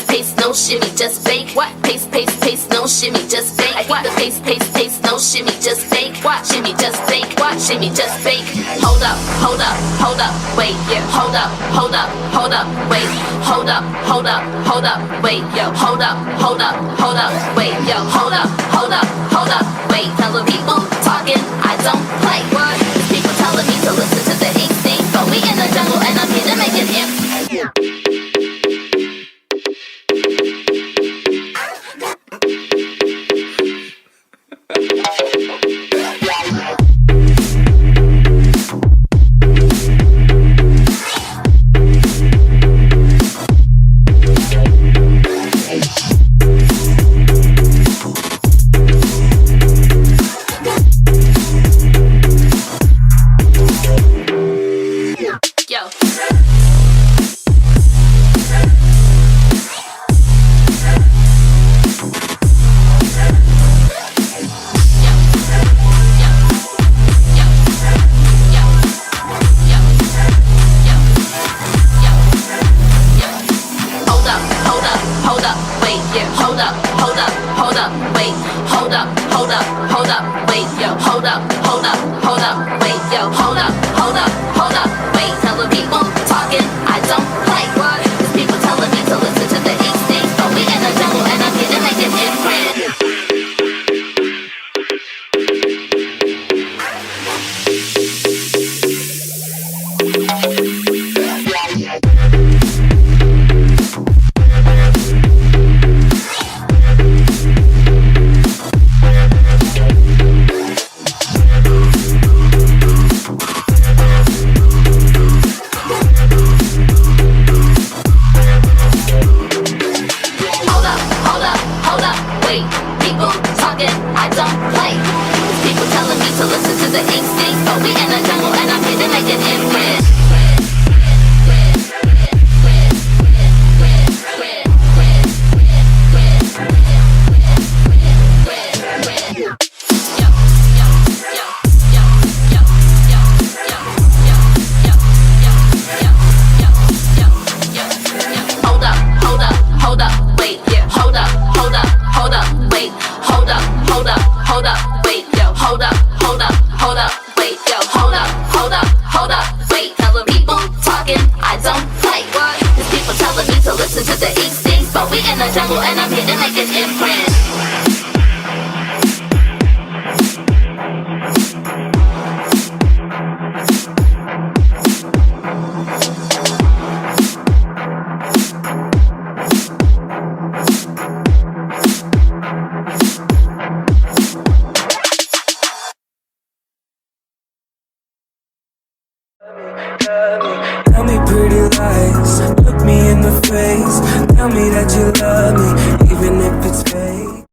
pace, no shimmy, just bake. What? Pace, no shimmy, just bake. What? The pace, no shimmy, just bake. What? Shimmy, just bake. What? Shimmy, just bake. Hold up, wait, yeah. Hold up, wait. Hold up, wait, yo. Hold up, wait, yo. Hold up, wait. Tell the people talking, I don't play. What? People telling me to listen to the instinct, but we in the jungle and I'm here to make it hip. Tell me pretty lies, look me in the face. Tell me that you love me,